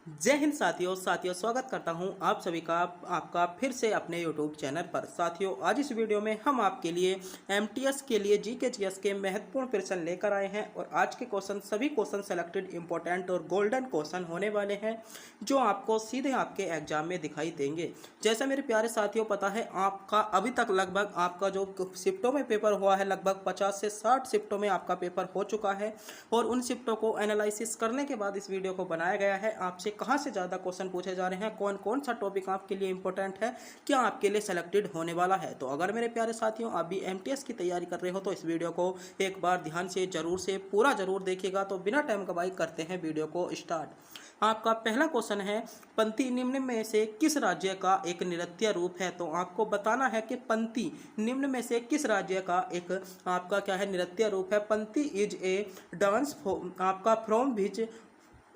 जय हिंद साथियों स्वागत करता हूं आप सभी का आपका फिर से अपने यूट्यूब चैनल पर। साथियों, आज इस वीडियो में हम आपके लिए एमटीएस के लिए जीके जीएस के महत्वपूर्ण प्रश्न लेकर आए हैं और आज के क्वेश्चन सभी क्वेश्चन सेलेक्टेड इंपॉर्टेंट और गोल्डन क्वेश्चन होने वाले हैं जो आपको सीधे आपके एग्जाम में दिखाई देंगे। जैसा मेरे प्यारे साथियों पता है, आपका अभी तक लगभग आपका जो शिफ्टों में पेपर हुआ है लगभग 50 से 60 शिफ्टों में आपका पेपर हो चुका है और उन शिफ्टों को एनालिसिस करने के बाद इस वीडियो को बनाया गया है। आपसे कहाँ से ज़्यादा क्वेश्चन पूछे जा रहे हैं, कौन कौन सा टॉपिक आपके लिए इंपॉर्टेंट है, क्या आपके लिए सेलेक्टेड होने वाला है। तो अगर मेरे प्यारे साथियों आप भी एमटीएस की तैयारी कर रहे हो तो इस वीडियो को एक बार ध्यान से पूरा जरूर देखिएगा। तो बिना टाइम गवाए करते हैं वीडियो को स्टार्ट। आपका पहला क्वेश्चन है, पंक्ति निम्न में से किस राज्य का एक नृत्य रूप है। तो आपको बताना है कि पंक्ति निम्न में से किस राज्य का एक आपका क्या है नृत्य रूप है। पंक्ति इज ए डांस आपका from which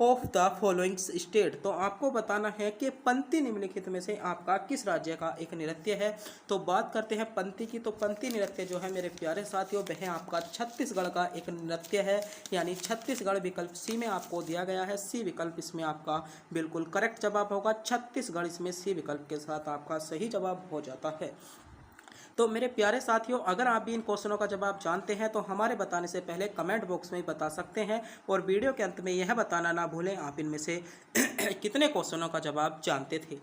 of the following state. तो आपको बताना है कि पंक्ति निम्नलिखित में से आपका किस राज्य का एक नृत्य है। तो बात करते हैं पंक्ति की। तो पंक्ति नृत्य जो है मेरे प्यारे साथियों वह आपका छत्तीसगढ़ का एक नृत्य है, यानी छत्तीसगढ़ विकल्प सी में आपको दिया गया है। सी विकल्प इसमें आपका बिल्कुल करेक्ट जवाब होगा। छत्तीसगढ़ इसमें सी विकल्प के साथ आपका सही जवाब हो जाता है। तो मेरे प्यारे साथियों, अगर आप भी इन क्वेश्चनों का जवाब जानते हैं तो हमारे बताने से पहले कमेंट बॉक्स में ही बता सकते हैं और वीडियो के अंत में यह बताना ना भूलें आप इनमें से कितने क्वेश्चनों का जवाब जानते थे।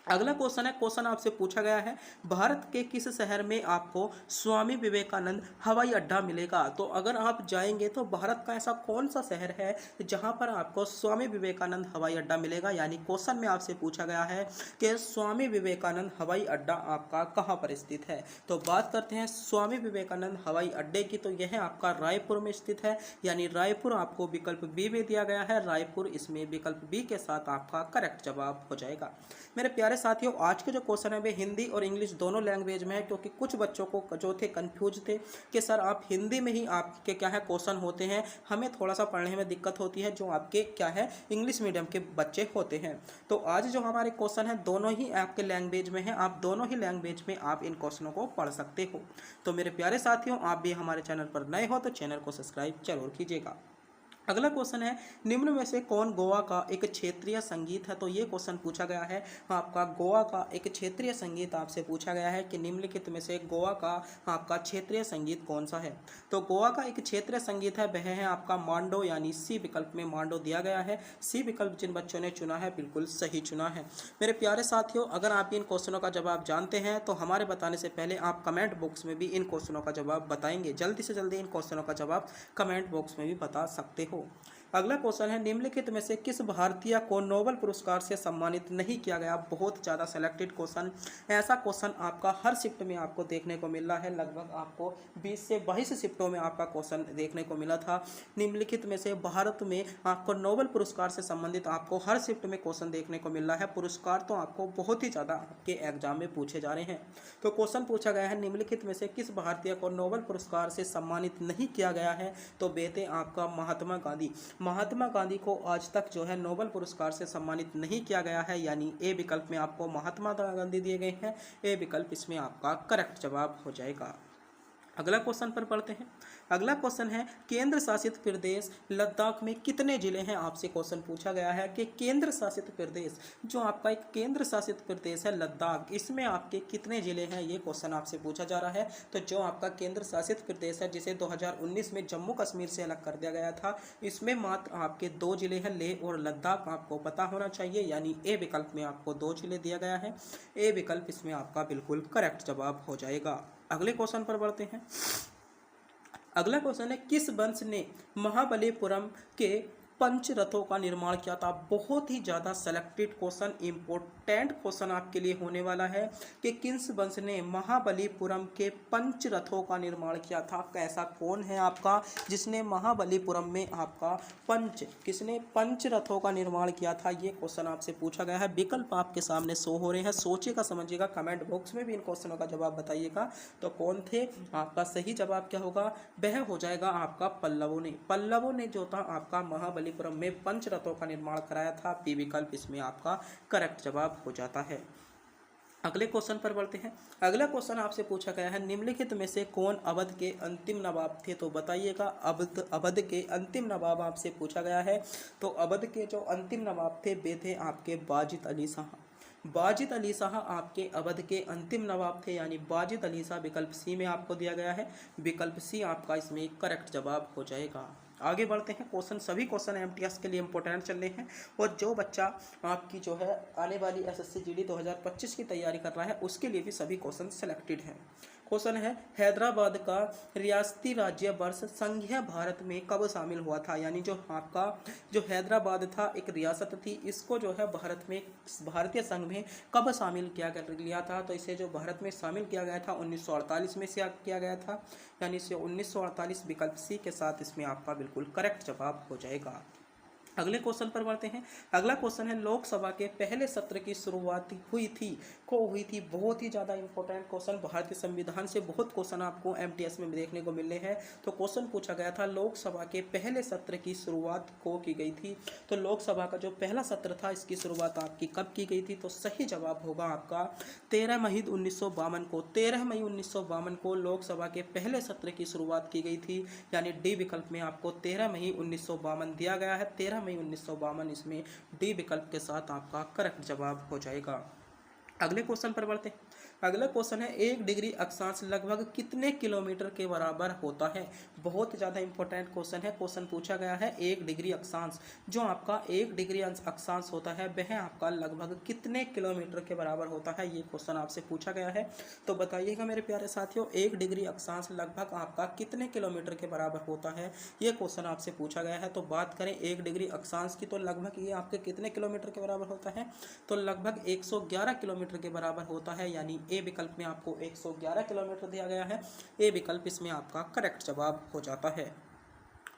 अगला क्वेश्चन है, क्वेश्चन आपसे पूछा गया है, भारत के किस शहर में आपको स्वामी विवेकानंद हवाई अड्डा मिलेगा। तो अगर आप जाएंगे तो भारत का ऐसा कौन सा शहर है जहां पर आपको स्वामी विवेकानंद हवाई अड्डा मिलेगा। यानी क्वेश्चन में आपसे पूछा गया है कि स्वामी विवेकानंद हवाई अड्डा आपका कहां पर स्थित है। तो बात करते हैं स्वामी विवेकानंद हवाई अड्डे की। तो यह आपका रायपुर में स्थित है, यानी रायपुर आपको विकल्प बी में दिया गया है। रायपुर इसमें विकल्प बी के साथ आपका करेक्ट जवाब हो जाएगा। मेरे प्यारे साथियों, आज के जो क्वेश्चन है वे हिंदी और इंग्लिश दोनों लैंग्वेज में है, क्योंकि कुछ बच्चों को जो थे कंफ्यूज थे कि सर आप हिंदी में ही आपके क्या है क्वेश्चन होते हैं, हमें थोड़ा सा पढ़ने में दिक्कत होती है जो आपके क्या है इंग्लिश मीडियम के बच्चे होते हैं। तो आज जो हमारे क्वेश्चन है दोनों ही आपके लैंग्वेज में है, आप दोनों ही लैंग्वेज में आप इन क्वेश्चनों को पढ़ सकते हो। तो मेरे प्यारे साथियों, आप भी हमारे चैनल पर नए हो तो चैनल को सब्सक्राइब जरूर कीजिएगा। अगला क्वेश्चन है, निम्न में से कौन गोवा का एक क्षेत्रीय संगीत है। तो ये क्वेश्चन पूछा गया है आपका गोवा का एक क्षेत्रीय संगीत आपसे पूछा गया है कि निम्नलिखित में से गोवा का आपका क्षेत्रीय संगीत कौन सा है। तो गोवा का एक क्षेत्रीय संगीत है वह है आपका मांडो, यानी सी विकल्प में मांडो दिया गया है। सी विकल्प जिन बच्चों ने चुना है बिल्कुल सही चुना है। मेरे प्यारे साथियों, अगर आप इन क्वेश्चनों का जवाब जानते हैं तो हमारे बताने से पहले आप कमेंट बॉक्स में भी इन क्वेश्चनों का जवाब बताएंगे। जल्दी से जल्दी इन क्वेश्चनों का जवाब कमेंट बॉक्स में भी बता सकते हो। अगला क्वेश्चन है, निम्नलिखित में से किस भारतीय को नोबेल पुरस्कार से सम्मानित नहीं किया गया। बहुत ज़्यादा सेलेक्टेड क्वेश्चन, ऐसा क्वेश्चन आपका हर शिफ्ट में आपको देखने को मिल रहा है। लगभग आपको 20 से 22 शिफ्टों में आपका क्वेश्चन देखने को मिला था। निम्नलिखित में से भारत में आपको नोबेल पुरस्कार से संबंधित आपको हर शिफ्ट में क्वेश्चन देखने को मिल रहा है। पुरस्कार तो आपको बहुत ही ज़्यादा आपके एग्जाम में पूछे जा रहे हैं। तो क्वेश्चन पूछा गया है, निम्नलिखित में से किस भारतीय को नोबेल पुरस्कार से सम्मानित नहीं किया गया है। तो बेटे आपका महात्मा गांधी। महात्मा गांधी को आज तक जो है नोबेल पुरस्कार से सम्मानित नहीं किया गया है, यानी ए विकल्प में आपको महात्मा गांधी दिए गए हैं। ए विकल्प इसमें आपका करेक्ट जवाब हो जाएगा। अगला क्वेश्चन पर पढ़ते हैं। अगला क्वेश्चन है, केंद्र शासित प्रदेश लद्दाख में कितने जिले हैं। आपसे क्वेश्चन पूछा गया है कि केंद्र शासित प्रदेश जो आपका एक केंद्र शासित प्रदेश है लद्दाख, इसमें आपके कितने जिले हैं, ये क्वेश्चन आपसे पूछा जा रहा है। तो जो आपका केंद्र शासित प्रदेश है जिसे 2019 में जम्मू कश्मीर से अलग कर दिया गया था, इसमें मात्र आपके 2 जिले हैं, लेह और लद्दाख। आपको पता होना चाहिए, यानी ए विकल्प में आपको 2 जिले दिया गया है। ए विकल्प इसमें आपका बिल्कुल करेक्ट जवाब हो जाएगा। अगले क्वेश्चन पर बढ़ते हैं। अगला क्वेश्चन है, किस वंश ने महाबलीपुरम के पंच रथों का निर्माण किया था। बहुत ही ज़्यादा सेलेक्टेड क्वेश्चन, इंपॉर्टेंट क्वेश्चन आपके लिए होने वाला है कि किस वंश ने महाबलीपुरम के पंच रथों का निर्माण किया था। ऐसा कौन है आपका जिसने महाबलीपुरम में आपका किसने पंच रथों का निर्माण किया था। ये क्वेश्चन आपसे पूछा गया है। विकल्प आपके सामने शो हो रहे हैं, सोचिएगा समझिएगा, कमेंट बॉक्स में भी इन क्वेश्चनों का जवाब बताइएगा। तो कौन थे, आपका सही जवाब क्या होगा, वह हो जाएगा आपका पल्लवों ने जो था आपका महाबलीपुरम में पंचरथों का निर्माण कराया था। बी विकल्प इसमें आपका करेक्ट जवाब हो जाता है। अगले क्वेश्चन पर बढ़ते हैं। अगला क्वेश्चन आपसे पूछा गया है, निम्नलिखित में से कौन अवध के अंतिम नवाब थे? तो बताइएगा। अवध के अंतिम नवाब आपसे पूछा गया है। तो अवध के जो अंतिम नवाब थे वे थे आपके बाजिद अली शाह। बाजिद अली शाह आपके अवध के अंतिम नवाब थे, यानी बाजिद अली शाह विकल्प सी में आपको दिया गया है। विकल्प सी आपका इसमें करेक्ट जवाब हो जाएगा। आगे बढ़ते हैं। क्वेश्चन सभी क्वेश्चन एमटीएस के लिए इंपॉर्टेंट चल रहे हैं, और जो बच्चा आपकी जो है आने वाली एसएससी जीडी 2025 की तैयारी कर रहा है उसके लिए भी सभी क्वेश्चन सिलेक्टेड हैं। क्वेश्चन है, हैदराबाद का रियासती राज्य वर्ष संघीय भारत में कब शामिल हुआ था? यानी जो आपका जो हैदराबाद था एक रियासत थी, इसको जो है भारत में भारतीय संघ में कब शामिल किया था? तो इसे जो भारत में शामिल किया गया था 1948 में से किया गया था, यानी इसे 1948 विकल्प सी के साथ इसमें आपका बिल्कुल करेक्ट जवाब हो जाएगा। अगले क्वेश्चन पर बढ़ते हैं। अगला क्वेश्चन है, लोकसभा के पहले सत्र की शुरुआत हुई थी। बहुत ही ज़्यादा इंपॉर्टेंट क्वेश्चन, भारतीय संविधान से बहुत क्वेश्चन आपको एमटीएस में देखने को मिलने हैं। तो क्वेश्चन पूछा गया था, लोकसभा के पहले सत्र की शुरुआत को की गई थी। तो लोकसभा का जो पहला सत्र था इसकी शुरुआत आपकी कब की गई थी? तो सही जवाब होगा आपका 13 मई 1952 को। 13 मई 1952 को लोकसभा के पहले सत्र की शुरुआत की गई थी, यानी डी विकल्प में आपको 13 मई 1952 दिया गया है। 13 मई 1952 इसमें डी विकल्प के साथ आपका करेक्ट जवाब हो जाएगा। अगले क्वेश्चन पर बढ़ते हैं। अगला क्वेश्चन है, 1 डिग्री अक्षांश लगभग कितने किलोमीटर के बराबर होता है? बहुत ज़्यादा इंपॉर्टेंट क्वेश्चन है। क्वेश्चन पूछा गया है 1 डिग्री अक्षांश, जो आपका 1 डिग्री अक्षांश होता है वह आपका लगभग कितने किलोमीटर के बराबर होता है? ये क्वेश्चन आपसे पूछा गया है। तो बताइएगा मेरे प्यारे साथियों, 1 डिग्री अक्षांश लगभग आपका कितने किलोमीटर के बराबर होता है? ये क्वेश्चन आपसे पूछा गया है। तो बात करें 1 डिग्री अक्षांश की, तो लगभग ये आपके कितने किलोमीटर के बराबर होता है? तो लगभग 111 किलोमीटर के बराबर होता है, यानी ए विकल्प में आपको 111 किलोमीटर दिया गया है। ए विकल्प इसमें आपका करेक्ट जवाब हो जाता है।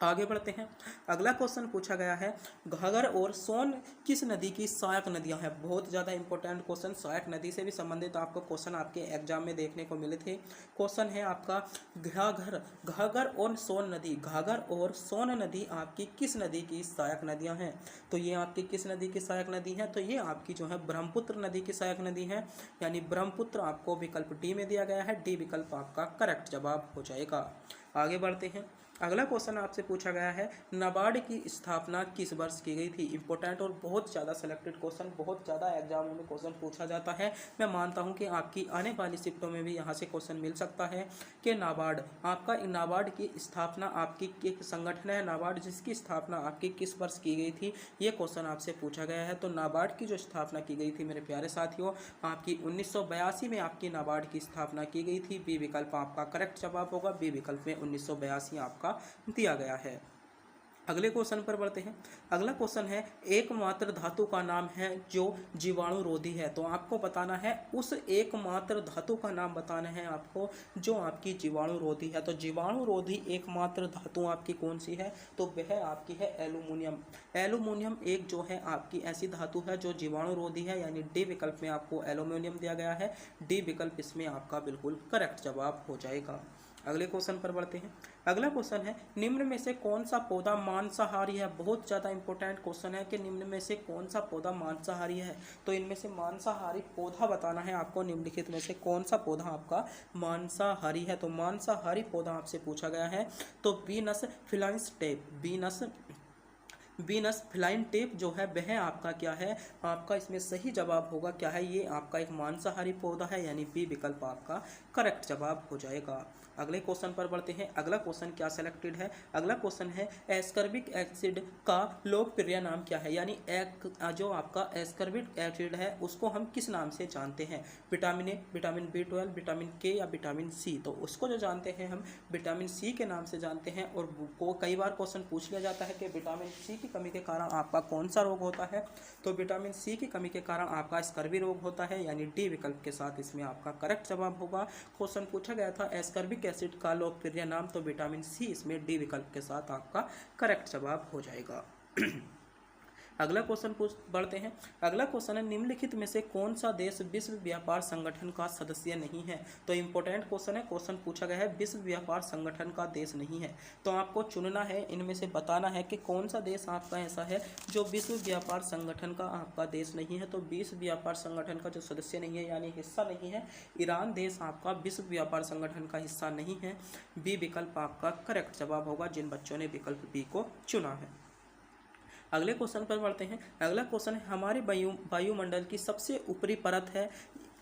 आगे बढ़ते हैं। अगला क्वेश्चन पूछा गया है, घाघर और सोन किस नदी की सहायक नदियां हैं? बहुत ज़्यादा इंपॉर्टेंट क्वेश्चन, सहायक नदी से भी संबंधित आपको क्वेश्चन आपके एग्जाम में देखने को मिले थे। क्वेश्चन है आपका, घाघर और सोन नदी, घाघर और सोन नदी आपकी किस नदी की सहायक नदियां हैं? तो ये आपकी किस नदी की सहायक नदी है? तो ये आपकी जो है ब्रह्मपुत्र नदी की सहायक नदी है, यानी ब्रह्मपुत्र आपको विकल्प डी में दिया गया है। डी विकल्प आपका करेक्ट जवाब हो जाएगा। आगे बढ़ते हैं। अगला क्वेश्चन आपसे पूछा गया है, नाबार्ड की स्थापना किस वर्ष की गई थी? इंपॉर्टेंट और बहुत ज़्यादा सिलेक्टेड क्वेश्चन, बहुत ज़्यादा एग्जामों में क्वेश्चन पूछा जाता है। मैं मानता हूं कि आपकी आने वाली शिफ्टों में भी यहां से क्वेश्चन मिल सकता है कि नाबार्ड आपका, नाबार्ड की स्थापना आपकी एक संगठन है नाबार्ड, जिसकी स्थापना आपकी किस वर्ष की गई थी? ये क्वेश्चन आपसे पूछा गया है। तो नाबार्ड की जो स्थापना की गई थी मेरे प्यारे साथियों, आपकी 1982 में आपकी नाबार्ड की स्थापना की गई थी। बी विकल्प आपका करेक्ट जवाब होगा। बी विकल्प में 1982 आपका दिया गया है। अगले क्वेश्चन पर बढ़ते हैं। अगला क्वेश्चन है, एकमात्र धातु का नाम है जो जीवाणु रोधी है। तो आपको बताना है उस एकमात्र धातु का नाम बताना है आपको जो आपकी जीवाणु रोधी है। तो जीवाणु रोधी एकमात्र धातु आपकी कौन सी है? तो वह आपकी है एल्यूमिनियम। एल्यूमिनियम एक जो है आपकी ऐसी धातु है जो जीवाणु रोधी है, यानी डी विकल्प में आपको एल्यूमिनियम दिया गया है। डी विकल्प इसमें आपका बिल्कुल करेक्ट जवाब हो जाएगा। अगले क्वेश्चन पर बढ़ते हैं। अगला क्वेश्चन है, निम्न में से कौन सा पौधा मांसाहारी है? बहुत ज़्यादा इंपॉर्टेंट क्वेश्चन है कि निम्न में से कौन सा पौधा मांसाहारी है। तो इनमें से मांसाहारी पौधा बताना है आपको। निम्नलिखित में से कौन सा पौधा आपका मांसाहारी है? तो मांसाहारी पौधा आपसे पूछा गया है। तो Venus flytrap, Venus flytrap जो है वह आपका क्या है? आपका इसमें सही जवाब होगा क्या है? ये आपका एक मांसाहारी पौधा है, यानी बी विकल्प आपका करेक्ट जवाब हो जाएगा। अगले क्वेश्चन पर बढ़ते हैं। अगला क्वेश्चन क्या सेलेक्टेड है? अगला क्वेश्चन है, एस्कर्बिक एसिड का लोकप्रिय नाम क्या है? यानी जो आपका एस्कर्बिक एसिड है उसको हम किस नाम से जानते हैं? Vitamin A, vitamin B12, vitamin के या विटामिन सी? तो उसको जो जानते हैं हम विटामिन सी के नाम से जानते हैं। और को कई बार क्वेश्चन पूछ लिया जाता है कि विटामिन सी की कमी के कारण आपका कौन सा रोग होता है? तो विटामिन सी की कमी के कारण आपका स्कर्वी रोग होता है, यानी डी विकल्प के साथ इसमें आपका करेक्ट जवाब होगा। क्वेश्चन पूछा गया था एस्कर्बिक एसिड का लोकप्रिय नाम, तो विटामिन सी इसमें डी विकल्प के साथ आपका करेक्ट जवाब हो जाएगा। अगला क्वेश्चन बढ़ते हैं। अगला क्वेश्चन है निम्नलिखित में से कौन सा देश विश्व व्यापार संगठन का सदस्य नहीं है। तो इंपॉर्टेंट क्वेश्चन है, क्वेश्चन पूछा गया है विश्व व्यापार संगठन का देश नहीं है। तो आपको चुनना है, इनमें से बताना है कि कौन सा देश आपका ऐसा है जो विश्व व्यापार संगठन का आपका देश नहीं है। तो विश्व व्यापार संगठन का जो सदस्य नहीं है यानी हिस्सा नहीं है, ईरान देश आपका विश्व व्यापार संगठन का हिस्सा नहीं है। बी विकल्प आपका करेक्ट जवाब होगा जिन बच्चों ने विकल्प बी को चुना है। अगले क्वेश्चन पर बढ़ते हैं। अगला क्वेश्चन है हमारे वायुमंडल की सबसे ऊपरी परत है,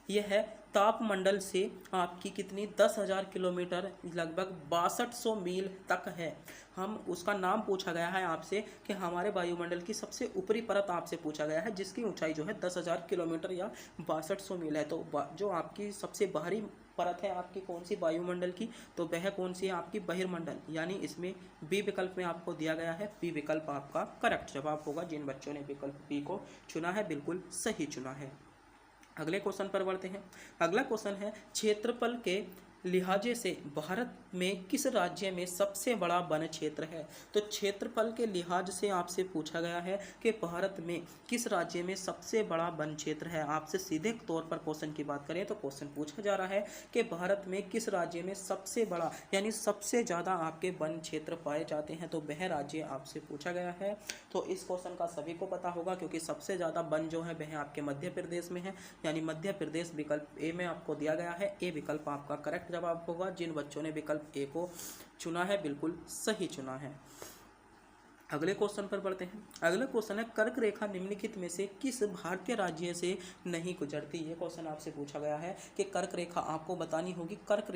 यह है तापमंडल से आपकी कितनी 10,000 किलोमीटर लगभग 6200 मील तक है। हम उसका नाम पूछा गया है आपसे कि हमारे वायुमंडल की सबसे ऊपरी परत आपसे पूछा गया है जिसकी ऊंचाई जो है 10,000 किलोमीटर या 6200 मील है। तो जो आपकी सबसे बाहरी परत है आपकी कौन सी वायुमंडल की, तो वह कौन सी है आपकी बहिर्मंडल, यानी इसमें बी विकल्प में आपको दिया गया है। बी विकल्प आपका करेक्ट जवाब होगा जिन बच्चों ने विकल्प बी को चुना है बिल्कुल सही चुना है। अगले क्वेश्चन पर बढ़ते हैं। अगला क्वेश्चन है क्षेत्रफल के लिहाजे से भारत में किस राज्य में सबसे बड़ा वन क्षेत्र है। तो क्षेत्रफल के लिहाज से आपसे पूछा गया है कि भारत में किस राज्य में सबसे बड़ा वन क्षेत्र है। आपसे सीधे तौर पर क्वेश्चन की बात करें तो क्वेश्चन पूछा जा रहा है कि भारत में किस राज्य में सबसे बड़ा यानी सबसे ज़्यादा आपके वन क्षेत्र पाए जाते हैं, तो वह राज्य आपसे पूछा गया है। तो इस क्वेश्चन का सभी को पता होगा क्योंकि सबसे ज़्यादा वन जो है वह आपके मध्य प्रदेश में है, यानी मध्य प्रदेश विकल्प ए में आपको दिया गया है। ए विकल्प आपका करेक्ट जवाब होगा जिन बच्चों ने विकल्प ए को चुना है बिल्कुल सही चुना है। अगले क्वेश्चन पर बढ़ते हैं। अगला क्वेश्चन है कर्क रेखा निम्नलिखित में से किस भारतीय राज्य से नहीं गुजरती। ये क्वेश्चन आपसे पूछा गया है कि कर्क रेखा आपको बतानी होगी। कर्क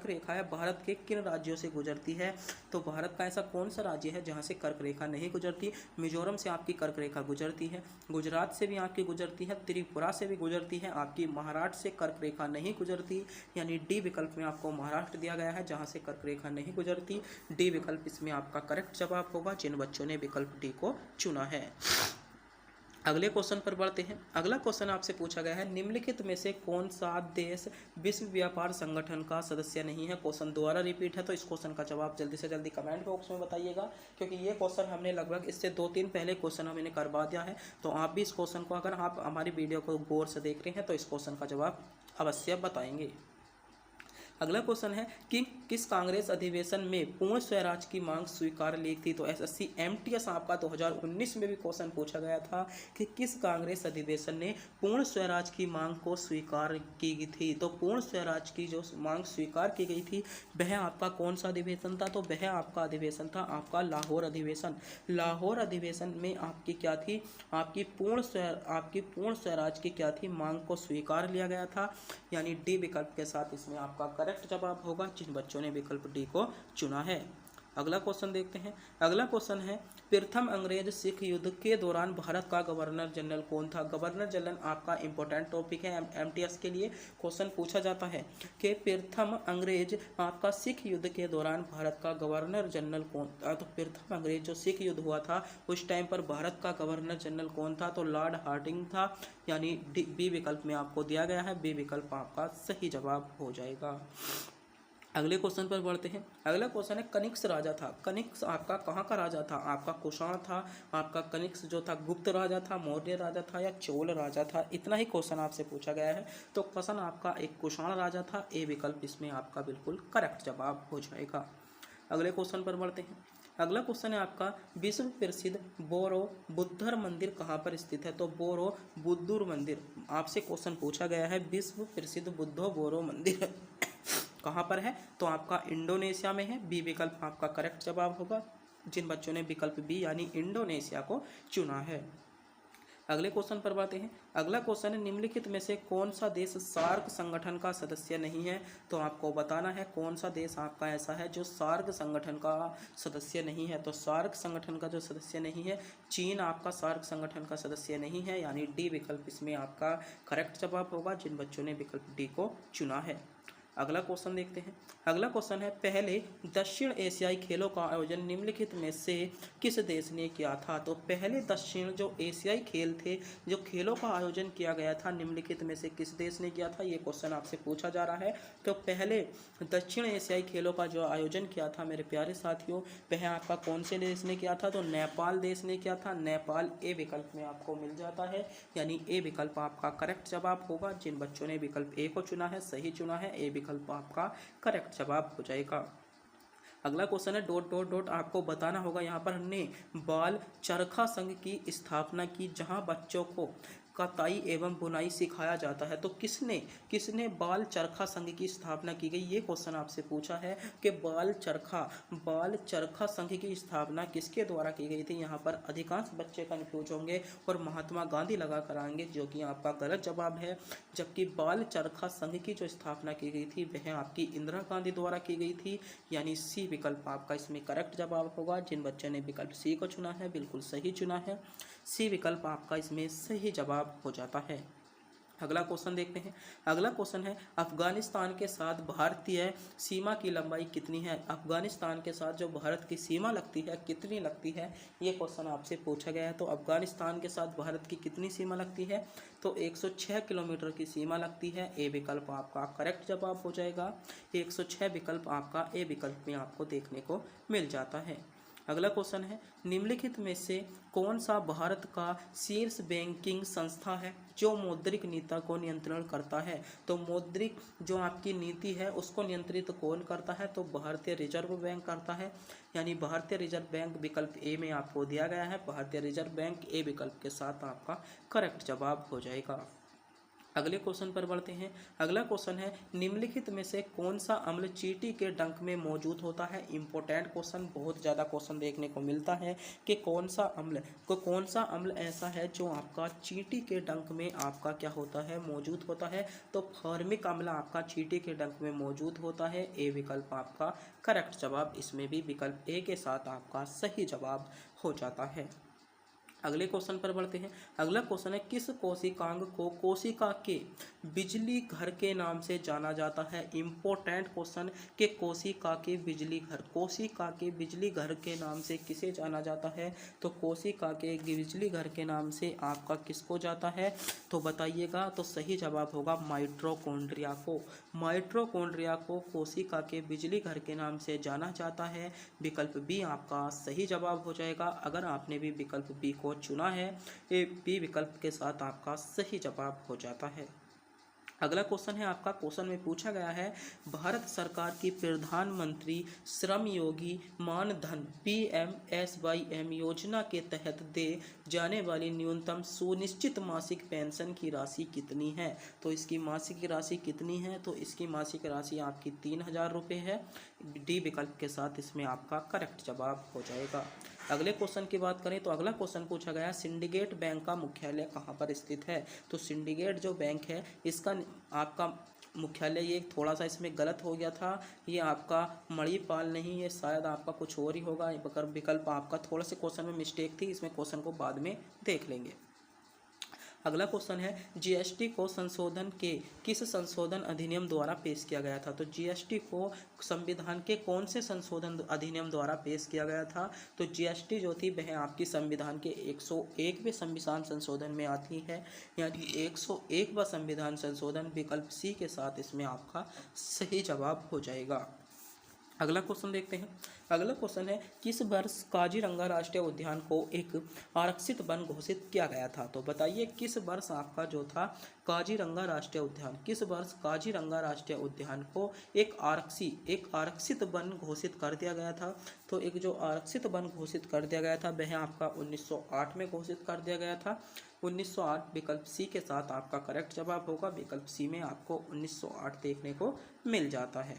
रेखा है भारत के किन राज्यों से गुजरती है। तो भारत का ऐसा कौन सा राज्य है जहां से कर्क रेखा नहीं गुजरती। मिजोरम से आपकी कर्क रेखा गुजरती है, गुजरात से भी आपकी गुजरती है, त्रिपुरा से भी गुजरती है, आपकी महाराष्ट्र से कर्क रेखा नहीं गुजरती, यानी डी विकल्प में आपको महाराष्ट्र दिया गया है जहां से कर्क रेखा नहीं गुजरती। डी विकल्प इसमें आपका करेक्ट जवाब होगा जिन बच्चों ने विकल्प डी को चुना है। अगले क्वेश्चन पर बढ़ते हैं। अगला क्वेश्चन आपसे पूछा गया है निम्नलिखित में से कौन सा देश विश्व व्यापार संगठन का सदस्य नहीं है। क्वेश्चन दोबारा रिपीट है तो इस क्वेश्चन का जवाब जल्दी से जल्दी कमेंट बॉक्स में बताइएगा क्योंकि ये क्वेश्चन हमने लगभग इससे 2-3 पहले क्वेश्चन हमने करवा दिया है। तो आप भी इस क्वेश्चन को अगर आप हमारी वीडियो को गौर से देख रहे हैं तो इस क्वेश्चन का जवाब अवश्य बताएंगे। अगला क्वेश्चन है कि किस कांग्रेस अधिवेशन में पूर्ण स्वराज की मांग स्वीकार ली थी। तो एसएससी एमटीएस आपका 2019 में भी क्वेश्चन पूछा गया था कि किस कांग्रेस अधिवेशन ने पूर्ण स्वराज की मांग को स्वीकार की गई थी। तो पूर्ण स्वराज की जो मांग स्वीकार की गई थी वह आपका कौन सा अधिवेशन था। तो वह आपका अधिवेशन था आपका लाहौर अधिवेशन। लाहौर अधिवेशन में आपकी क्या थी, आपकी पूर्ण स्वराज की क्या थी, मांग को स्वीकार लिया गया था, यानी डी विकल्प के साथ इसमें आपका करेक्ट जवाब होगा जिन बच्चों ने विकल्प डी को चुना है। अगला क्वेश्चन देखते हैं। अगला क्वेश्चन है प्रथम अंग्रेज सिख युद्ध के दौरान भारत का गवर्नर जनरल कौन था। गवर्नर जनरल आपका इंपॉर्टेंट टॉपिक है एमटीएस के लिए। क्वेश्चन पूछा जाता है कि प्रथम अंग्रेज आपका सिख युद्ध के दौरान भारत का गवर्नर जनरल कौन था। तो प्रथम अंग्रेज जो सिख युद्ध हुआ था उस टाइम पर भारत का गवर्नर जनरल कौन था। तो लॉर्ड हार्डिंग था, यानी बी विकल्प में आपको दिया गया है। बी विकल्प आपका सही जवाब हो जाएगा। अगले क्वेश्चन पर बढ़ते हैं। अगला क्वेश्चन है कनिष्क राजा था। कनिष्क आपका कहाँ का राजा था। आपका कुषाण था, आपका कनिष्क जो था गुप्त राजा था, मौर्य राजा था या चोल राजा था। इतना ही क्वेश्चन आपसे पूछा गया है। तो क्वेश्चन आपका एक कुषाण राजा था। ए विकल्प इसमें आपका बिल्कुल करेक्ट जवाब हो जाएगा। अगले क्वेश्चन पर बढ़ते हैं। अगला क्वेश्चन है आपका विश्व प्रसिद्ध बोरो बुद्धर मंदिर कहाँ पर स्थित है। तो बोरो बुद्धुर मंदिर आपसे क्वेश्चन पूछा गया है। विश्व प्रसिद्ध बुद्धो बोरो मंदिर कहाँ पर है। तो आपका इंडोनेशिया में है। बी विकल्प आपका करेक्ट जवाब होगा जिन बच्चों ने विकल्प बी यानी इंडोनेशिया को चुना है। अगले क्वेश्चन पर बढ़ते हैं। अगला क्वेश्चन है निम्नलिखित में से कौन सा देश सार्क संगठन का सदस्य नहीं है। तो आपको बताना है कौन सा देश आपका ऐसा है जो सार्क संगठन का सदस्य नहीं है। तो सार्क संगठन का जो सदस्य नहीं है, चीन आपका सार्क संगठन का सदस्य नहीं है, यानी डी विकल्प इसमें आपका करेक्ट जवाब होगा जिन बच्चों ने विकल्प डी को चुना है। अगला क्वेश्चन देखते हैं। अगला क्वेश्चन है, पहले दक्षिण एशियाई खेलों का आयोजन निम्नलिखित में से किस देश ने किया था? तो पहले दक्षिण जो एशियाई खेल थे, जो खेलों का आयोजन किया गया था, निम्नलिखित में से किस देश ने किया था? ये क्वेश्चन आपसे पूछा जा रहा है। तो पहले दक्षिण एशियाई खेलों का जो आयोजन किया था मेरे प्यारे साथियों, वह आपका कौन से देश ने किया था? तो नेपाल देश ने किया था। नेपाल ए विकल्प में आपको मिल जाता है, यानी ए विकल्प आपका करेक्ट जवाब होगा। जिन बच्चों ने विकल्प ए को चुना है सही चुना है, ए विकल्प आपका करेक्ट जवाब हो जाएगा। अगला क्वेश्चन है, डॉट डॉट डॉट आपको बताना होगा। यहाँ पर हमने बाल चरखा संघ की स्थापना की, जहाँ बच्चों को कताई एवं बुनाई सिखाया जाता है। तो किसने बाल चरखा संघ की स्थापना की गई? ये क्वेश्चन आपसे पूछा है कि बाल चरखा संघ की स्थापना किसके द्वारा की गई थी? यहाँ पर अधिकांश बच्चे कंफ्यूज होंगे और महात्मा गांधी लगा कर आएंगे, जो कि आपका गलत जवाब है। जबकि बाल चरखा संघ की जो स्थापना की गई थी वह आपकी इंदिरा गांधी द्वारा की गई थी, यानी सी विकल्प आपका इसमें करेक्ट जवाब होगा। जिन बच्चों ने विकल्प सी को चुना है बिल्कुल सही चुना है, सी विकल्प आपका इसमें सही जवाब हो जाता है। अगला क्वेश्चन देखते हैं। अगला क्वेश्चन है, अफगानिस्तान के साथ भारतीय सीमा की लंबाई कितनी है? अफगानिस्तान के साथ जो भारत की सीमा लगती है कितनी लगती है, ये क्वेश्चन आपसे पूछा गया है। तो अफगानिस्तान के साथ भारत की कितनी सीमा लगती है? तो 106 किलोमीटर की सीमा लगती है। ए विकल्प आपका करेक्ट जवाब हो जाएगा। 106 विकल्प आपका ए विकल्प में आपको देखने को मिल जाता है। अगला क्वेश्चन है, निम्नलिखित में से कौन सा भारत का शीर्ष बैंकिंग संस्था है जो मौद्रिक नीति को नियंत्रण करता है? तो मौद्रिक जो आपकी नीति है उसको नियंत्रित कौन करता है? तो भारतीय रिजर्व बैंक करता है, यानी भारतीय रिजर्व बैंक विकल्प ए में आपको दिया गया है। भारतीय रिजर्व बैंक ए विकल्प के साथ आपका करेक्ट जवाब हो जाएगा। अगले क्वेश्चन पर बढ़ते हैं। अगला क्वेश्चन है, निम्नलिखित में से कौन सा अम्ल चींटी के डंक में मौजूद होता है? इंपॉर्टेंट क्वेश्चन, बहुत ज़्यादा क्वेश्चन देखने को मिलता है कि कौन सा अम्ल ऐसा है जो आपका चींटी के डंक में आपका क्या होता है, मौजूद होता है? तो फॉर्मिक अम्ल आपका चींटी के डंक में मौजूद होता है। ए विकल्प आपका करेक्ट जवाब, इसमें भी विकल्प ए के साथ आपका सही जवाब हो जाता है। अगले क्वेश्चन पर बढ़ते हैं। अगला क्वेश्चन है, किस कोशिकांग को कोशिका के बिजली घर के नाम से जाना जाता है? इंपॉर्टेंट क्वेश्चन कि कोशिका के बिजली घर के नाम से किसे जाना जाता है? तो कोशिका के बिजली घर के नाम से आपका किसको जाता है? तो बताइएगा। तो सही जवाब होगा माइटोकॉन्ड्रिया को। माइटोकॉन्ड्रिया को कोशिका के बिजली घर के नाम से जाना जाता है। विकल्प बी आपका सही जवाब हो जाएगा। अगर आपने भी विकल्प बी को चुना है, ए बी विकल्प के साथ आपका सही जवाब हो जाता है। अगला क्वेश्चन है आपका, क्वेश्चन में पूछा गया है, भारत सरकार की प्रधानमंत्री श्रम योगी मानधन PMSYM योजना के तहत दे जाने वाली न्यूनतम सुनिश्चित मासिक पेंशन की राशि कितनी है? तो इसकी मासिक राशि कितनी है? तो इसकी मासिक राशि आपकी 3000 रुपये है। डी विकल्प के साथ इसमें आपका करेक्ट जवाब हो जाएगा। अगले क्वेश्चन की बात करें तो अगला क्वेश्चन पूछा गया, सिंडिकेट बैंक का मुख्यालय कहाँ पर स्थित है? तो सिंडिकेट जो बैंक है इसका आपका मुख्यालय, ये थोड़ा सा इसमें गलत हो गया था, ये आपका मणिपाल नहीं, ये शायद आपका कुछ और ही होगा। विकल्प आपका थोड़ा से क्वेश्चन में मिस्टेक थी, इसमें क्वेश्चन को बाद में देख लेंगे। अगला क्वेश्चन है, जीएसटी को संशोधन के किस संशोधन अधिनियम द्वारा पेश किया गया था? तो जीएसटी को संविधान के कौन से संशोधन अधिनियम द्वारा पेश किया गया था? तो जीएसटी जो थी वह आपकी संविधान के 101वें संविधान संशोधन में आती है, यानी 101वां संविधान संशोधन। विकल्प सी के साथ इसमें आपका सही जवाब हो जाएगा। अगला क्वेश्चन देखते हैं। अगला क्वेश्चन है, किस वर्ष काजीरंगा राष्ट्रीय उद्यान को एक आरक्षित वन घोषित किया गया था? तो बताइए किस वर्ष आपका जो था काजीरंगा राष्ट्रीय उद्यान, किस वर्ष काजीरंगा राष्ट्रीय उद्यान को एक आरक्षित वन घोषित कर दिया गया था? तो एक जो आरक्षित वन घोषित कर दिया गया था वह आपका 1908 में घोषित कर दिया गया था। 1908 विकल्प सी के साथ आपका करेक्ट जवाब होगा। विकल्प सी में आपको 1908 देखने को मिल जाता है।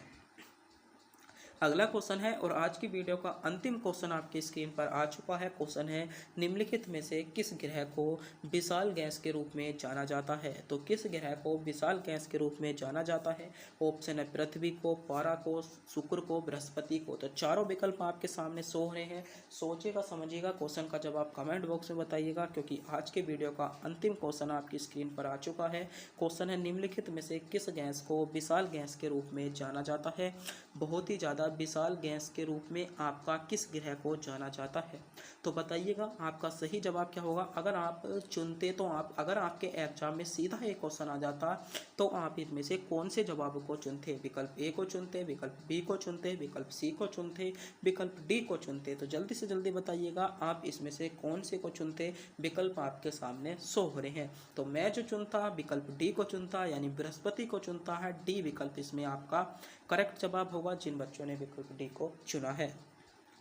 अगला क्वेश्चन है और आज की वीडियो का अंतिम क्वेश्चन आपकी स्क्रीन पर आ चुका है। क्वेश्चन है निम्नलिखित में से किस ग्रह को विशाल गैस के रूप में जाना जाता है। तो किस ग्रह को विशाल गैस के रूप में जाना जाता है? ऑप्शन है पृथ्वी को, पारा को, शुक्र को, बृहस्पति को। तो चारों विकल्प आपके सामने शो हो रहे हैं। सोचिएगा, समझिएगा, क्वेश्चन का जवाब कमेंट बॉक्स में बताइएगा, क्योंकि आज के वीडियो का अंतिम क्वेश्चन आपकी स्क्रीन पर आ चुका है। क्वेश्चन है निम्नलिखित में से किस गैस को विशाल गैस के रूप में जाना जाता है? बहुत ही ज़्यादा विशाल गैस के रूप में आपका किस ग्रह को जाना जाता है? तो बताइएगा आपका सही जवाब क्या होगा। अगर आप चुनते तो अगर आपके एग्जाम में सीधा एक क्वेश्चन आ जाता तो आप इनमें से कौन से जवाब को चुनते? विकल्प ए को चुनते, विकल्प बी को चुनते, विकल्प सी को चुनते, विकल्प डी को चुनते? तो जल्दी से जल्दी बताइएगा आप इसमें से कौन से को चुनते। विकल्प आपके सामने शो हो रहे हैं। तो मैं जो चुनता विकल्प डी को चुनता, यानी बृहस्पति को चुनता है। डी विकल्प इसमें आपका करेक्ट जवाब होगा जिन बच्चों ने विकल्प डी को चुना है।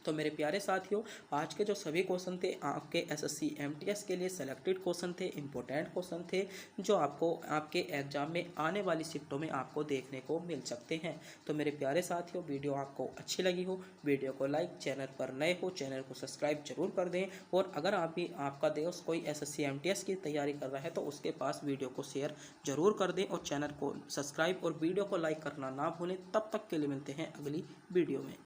तो मेरे प्यारे साथियों, आज के जो सभी क्वेश्चन थे आपके एसएससी एमटीएस के लिए सेलेक्टेड क्वेश्चन थे, इंपॉर्टेंट क्वेश्चन थे, जो आपको आपके एग्जाम में आने वाली शिफ्टों में आपको देखने को मिल सकते हैं। तो मेरे प्यारे साथियों, वीडियो आपको अच्छी लगी हो, वीडियो को लाइक, चैनल पर नए हो चैनल को सब्सक्राइब जरूर कर दें। और अगर आपका दोस्त कोई एसएससी एमटीएस की तैयारी कर रहा है तो उसके पास वीडियो को शेयर जरूर कर दें और चैनल को सब्सक्राइब और वीडियो को लाइक करना ना भूलें। तब तक के लिए मिलते हैं अगली वीडियो में।